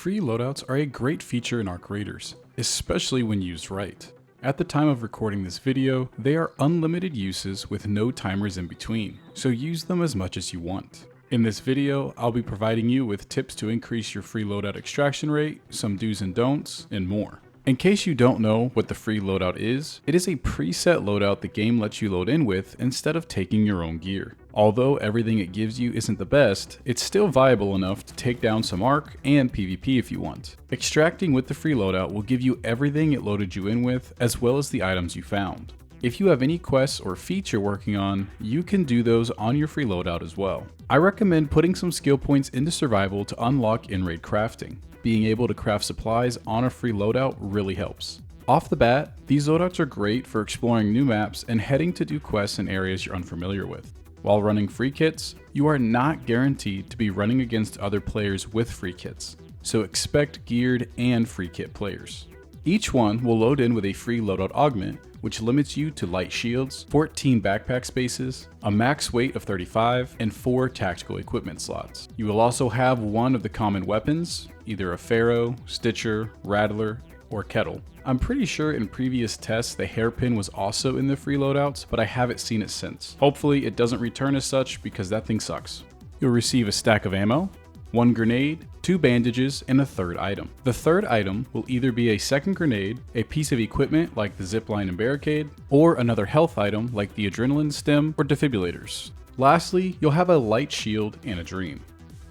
Free loadouts are a great feature in Arc Raiders, especially when used right. At the time of recording this video, they are unlimited uses with no timers in between, so use them as much as you want. In this video, I'll be providing you with tips to increase your free loadout extraction rate, some do's and don'ts, and more. In case you don't know what the free loadout is, it is a preset loadout the game lets you load in with instead of taking your own gear. Although everything it gives you isn't the best, it's still viable enough to take down some Arc and PvP if you want. Extracting with the free loadout will give you everything it loaded you in with, as well as the items you found. If you have any quests or feats you're working on, you can do those on your free loadout as well. I recommend putting some skill points into survival to unlock in-raid crafting. Being able to craft supplies on a free loadout really helps. Off the bat, these loadouts are great for exploring new maps and heading to do quests in areas you're unfamiliar with. While running free kits, you are not guaranteed to be running against other players with free kits, so expect geared and free kit players. Each one will load in with a free loadout augment, which limits you to light shields, 14 backpack spaces, a max weight of 35, and 4 tactical equipment slots. You will also have one of the common weapons, either a Pharaoh, Stitcher, Rattler, or Kettle. I'm pretty sure in previous tests the hairpin was also in the free loadouts, but I haven't seen it since. Hopefully it doesn't return as such because that thing sucks. You'll receive a stack of ammo, 1 grenade, 2 bandages, and a third item. The third item will either be a second grenade, a piece of equipment like the zipline and barricade, or another health item like the adrenaline stem or defibrillators. Lastly, you'll have a light shield and a dream.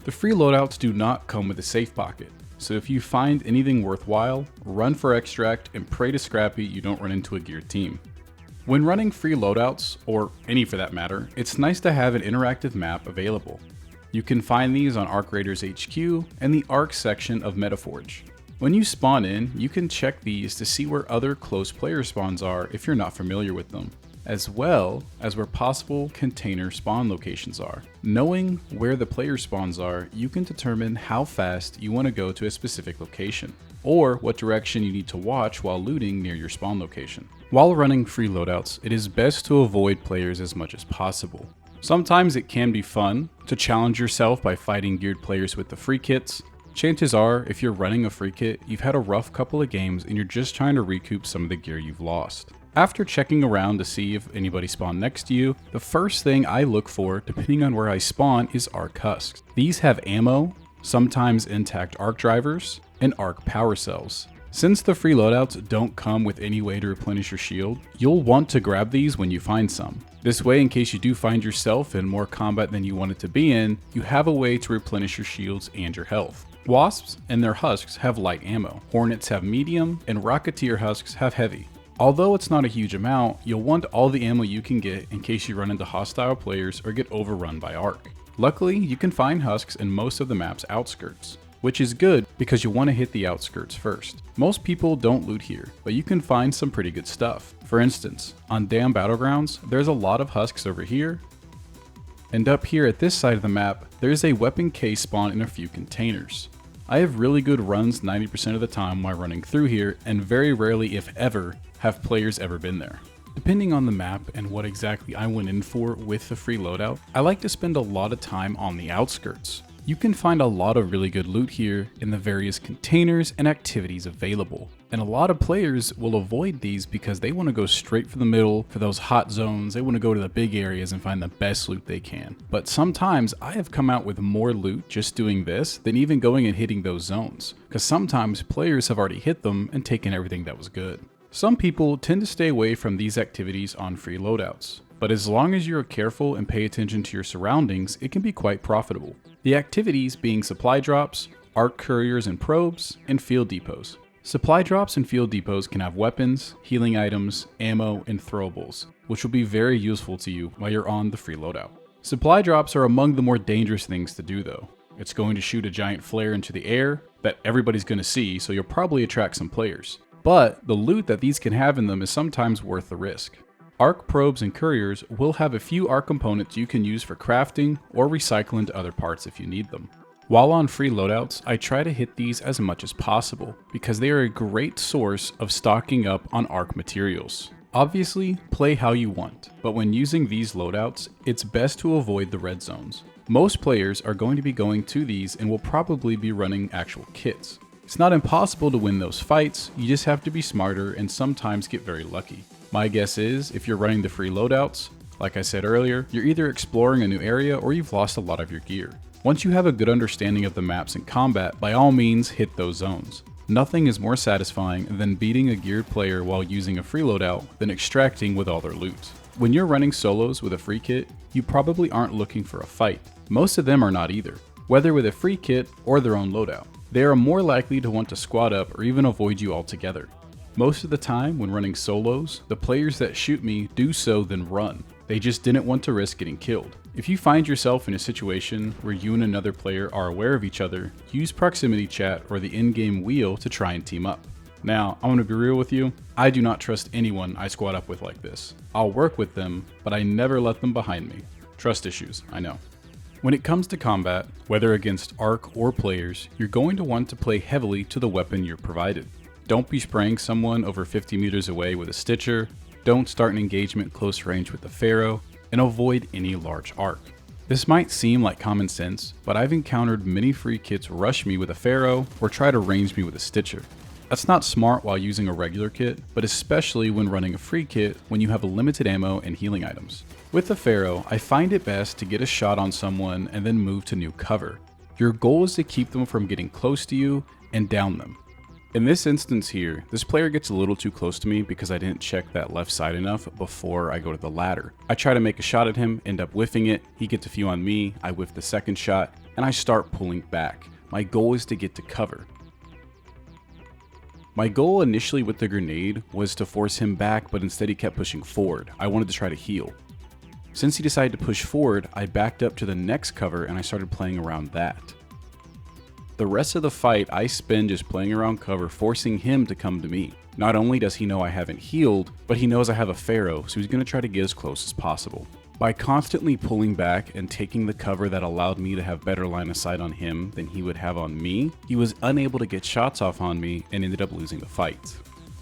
The free loadouts do not come with a safe pocket, so if you find anything worthwhile, run for extract and pray to Scrappy you don't run into a geared team. When running free loadouts, or any for that matter, it's nice to have an interactive map available. You can find these on Arc Raiders HQ and the Arc section of Metaforge. When you spawn in, you can check these to see where other close player spawns are if you're not familiar with them, as well as where possible container spawn locations are. Knowing where the player spawns are, you can determine how fast you want to go to a specific location, or what direction you need to watch while looting near your spawn location. While running free loadouts, it is best to avoid players as much as possible. Sometimes it can be fun to challenge yourself by fighting geared players with the free kits. Chances are, if you're running a free kit, you've had a rough couple of games and you're just trying to recoup some of the gear you've lost. After checking around to see if anybody spawned next to you, the first thing I look for, depending on where I spawn, is Arc husks. These have ammo, sometimes intact Arc drivers, and Arc power cells. Since the free loadouts don't come with any way to replenish your shield, you'll want to grab these when you find some. This way, in case you do find yourself in more combat than you wanted to be in, you have a way to replenish your shields and your health. Wasps and their husks have light ammo, Hornets have medium, and Rocketeer husks have heavy. Although it's not a huge amount, you'll want all the ammo you can get in case you run into hostile players or get overrun by Arc. Luckily, you can find husks in most of the map's outskirts, which is good because you want to hit the outskirts first. Most people don't loot here, but you can find some pretty good stuff. For instance, on Dam Battlegrounds, there's a lot of husks over here, and up here at this side of the map, there's a weapon case spawn in a few containers. I have really good runs 90% of the time while running through here, and very rarely, if ever, have players ever been there. Depending on the map and what exactly I went in for with the free loadout, I like to spend a lot of time on the outskirts. You can find a lot of really good loot here in the various containers and activities available. And a lot of players will avoid these because they want to go straight for the middle for those hot zones. They want to go to the big areas and find the best loot they can. But sometimes I have come out with more loot just doing this than even going and hitting those zones, because sometimes players have already hit them and taken everything that was good. Some people tend to stay away from these activities on free loadouts, but as long as you're careful and pay attention to your surroundings, it can be quite profitable. The activities being supply drops, Arc couriers and probes, and field depots. Supply drops and field depots can have weapons, healing items, ammo, and throwables, which will be very useful to you while you're on the free loadout. Supply drops are among the more dangerous things to do though. It's going to shoot a giant flare into the air that everybody's going to see, so you'll probably attract some players. But the loot that these can have in them is sometimes worth the risk. Arc probes and couriers will have a few Arc components you can use for crafting or recycle into other parts if you need them. While on free loadouts, I try to hit these as much as possible because they are a great source of stocking up on Arc materials. Obviously, play how you want, but when using these loadouts, it's best to avoid the red zones. Most players are going to be going to these and will probably be running actual kits. It's not impossible to win those fights, you just have to be smarter and sometimes get very lucky. My guess is, if you're running the free loadouts, like I said earlier, you're either exploring a new area or you've lost a lot of your gear. Once you have a good understanding of the maps in combat, by all means hit those zones. Nothing is more satisfying than beating a geared player while using a free loadout than extracting with all their loot. When you're running solos with a free kit, you probably aren't looking for a fight. Most of them are not either, whether with a free kit or their own loadout. They are more likely to want to squad up or even avoid you altogether. Most of the time when running solos, the players that shoot me do so then run. They just didn't want to risk getting killed. If you find yourself in a situation where you and another player are aware of each other, use proximity chat or the in-game wheel to try and team up. Now, I'm gonna be real with you, I do not trust anyone I squad up with like this. I'll work with them, but I never let them behind me. Trust issues, I know. When it comes to combat, whether against ARC or players, you're going to want to play heavily to the weapon you're provided. Don't be spraying someone over 50 meters away with a Stitcher, don't start an engagement close range with the Pharaoh, and avoid any large ARC. This might seem like common sense, but I've encountered many free kits rush me with a Pharaoh or try to range me with a Stitcher. That's not smart while using a regular kit, but especially when running a free kit when you have limited ammo and healing items. With the Pharaoh, I find it best to get a shot on someone and then move to new cover. Your goal is to keep them from getting close to you and down them. In this instance here, this player gets a little too close to me because I didn't check that left side enough before I go to the ladder. I try to make a shot at him, end up whiffing it, he gets a few on me, I whiff the second shot, and I start pulling back. My goal is to get to cover. My goal initially with the grenade was to force him back, but instead he kept pushing forward. I wanted to try to heal. Since he decided to push forward, I backed up to the next cover and I started playing around that. The rest of the fight I spend just playing around cover, forcing him to come to me. Not only does he know I haven't healed, but he knows I have a Pharaoh, so he's going to try to get as close as possible. By constantly pulling back and taking the cover that allowed me to have better line of sight on him than he would have on me, he was unable to get shots off on me and ended up losing the fight.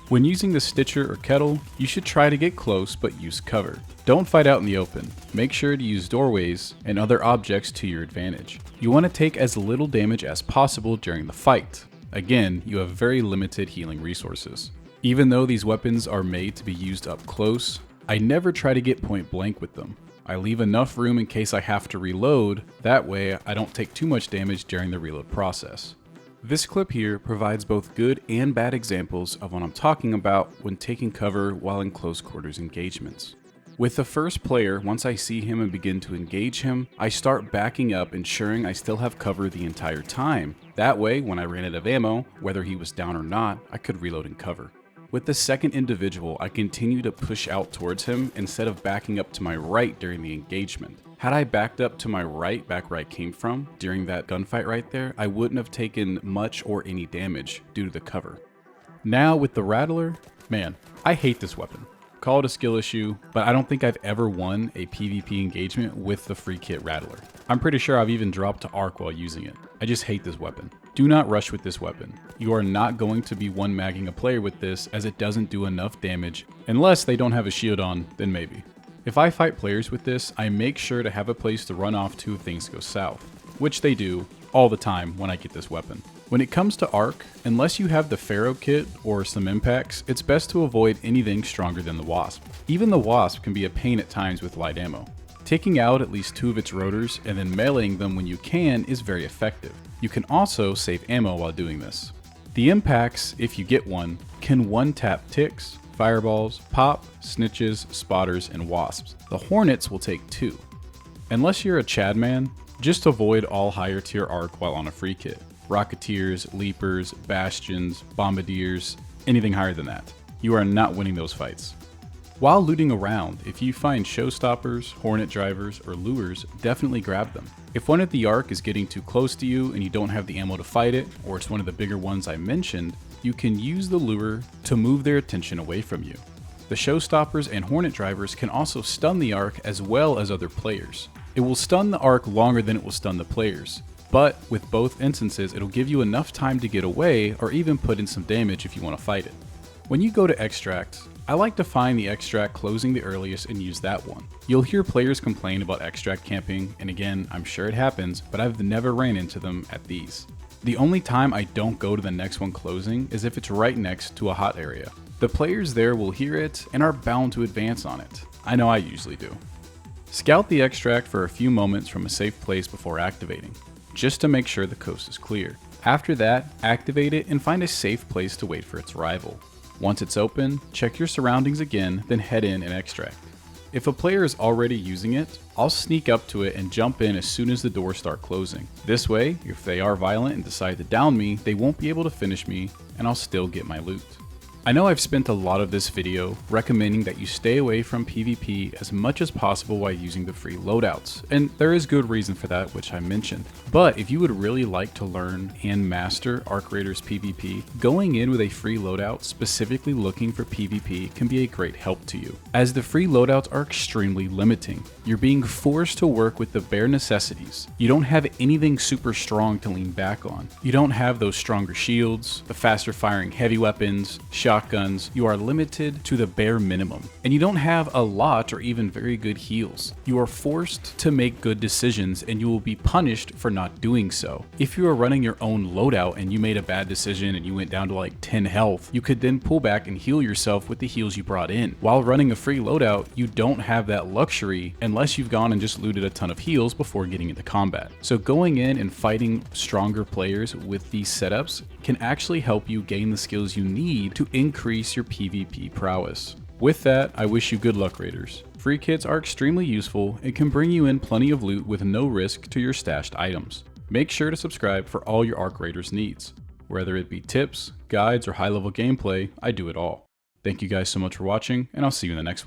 When using the Stitcher or Kettle, you should try to get close but use cover. Don't fight out in the open. Make sure to use doorways and other objects to your advantage. You want to take as little damage as possible during the fight. Again, you have very limited healing resources. Even though these weapons are made to be used up close, I never try to get point blank with them. I leave enough room in case I have to reload, that way I don't take too much damage during the reload process. This clip here provides both good and bad examples of what I'm talking about when taking cover while in close quarters engagements. With the first player, once I see him and begin to engage him, I start backing up, ensuring I still have cover the entire time. That way, when I ran out of ammo, whether he was down or not, I could reload and cover. With the second individual, I continue to push out towards him instead of backing up to my right during the engagement. Had I backed up to my right, back where I came from, during that gunfight right there, I wouldn't have taken much or any damage due to the cover. Now with the Rattler, man, I hate this weapon. Call it a skill issue, but I don't think I've ever won a PvP engagement with the free kit Rattler. I'm pretty sure I've even dropped to ARC while using it. I just hate this weapon. Do not rush with this weapon. You are not going to be one-magging a player with this, as it doesn't do enough damage, unless they don't have a shield on, then maybe. If I fight players with this, I make sure to have a place to run off to if things go south, which they do all the time when I get this weapon. When it comes to ARC, unless you have the Pharaoh kit or some impacts, it's best to avoid anything stronger than the Wasp. Even the Wasp can be a pain at times with light ammo. Taking out at least 2 of its rotors and then meleeing them when you can is very effective. You can also save ammo while doing this. The impacts, if you get one, can one-tap ticks, fireballs, pop, snitches, spotters, and wasps. The Hornets will take 2. Unless you're a Chad man, just avoid all higher tier ARC while on a free kit. Rocketeers, Leapers, Bastions, Bombardiers, anything higher than that. You are not winning those fights. While looting around, if you find showstoppers, Hornet drivers, or lures, definitely grab them. If one of the ARC is getting too close to you and you don't have the ammo to fight it, or it's one of the bigger ones I mentioned, you can use the lure to move their attention away from you. The showstoppers and Hornet drivers can also stun the ARC as well as other players. It will stun the ARC longer than it will stun the players, but with both instances it'll give you enough time to get away or even put in some damage if you want to fight it. When you go to extract, I like to find the extract closing the earliest and use that one. You'll hear players complain about extract camping, and again, I'm sure it happens, but I've never ran into them at these. The only time I don't go to the next one closing is if it's right next to a hot area. The players there will hear it and are bound to advance on it. I know I usually do. Scout the extract for a few moments from a safe place before activating, just to make sure the coast is clear. After that, activate it and find a safe place to wait for its arrival. Once it's open, check your surroundings again, then head in and extract. If a player is already using it, I'll sneak up to it and jump in as soon as the doors start closing. This way, if they are violent and decide to down me, they won't be able to finish me, and I'll still get my loot. I know I've spent a lot of this video recommending that you stay away from PvP as much as possible while using the free loadouts, and there is good reason for that, which I mentioned. But if you would really like to learn and master Arc Raiders PvP, going in with a free loadout specifically looking for PvP can be a great help to you, as the free loadouts are extremely limiting. You're being forced to work with the bare necessities. You don't have anything super strong to lean back on. You don't have those stronger shields, the faster firing heavy weapons, shotguns. You are limited to the bare minimum, and you don't have a lot or even very good heals. You are forced to make good decisions, and you will be punished for not doing so. If you are running your own loadout and you made a bad decision and you went down to like 10 health, you could then pull back and heal yourself with the heals you brought in. While running a free loadout, you don't have that luxury unless you've gone and just looted a ton of heals before getting into combat. So going in and fighting stronger players with these setups can actually help you gain the skills you need to increase your PvP prowess. With that, I wish you good luck, Raiders. Free kits are extremely useful and can bring you in plenty of loot with no risk to your stashed items. Make sure to subscribe for all your Arc Raiders needs. Whether it be tips, guides, or high-level gameplay, I do it all. Thank you guys so much for watching, and I'll see you in the next one.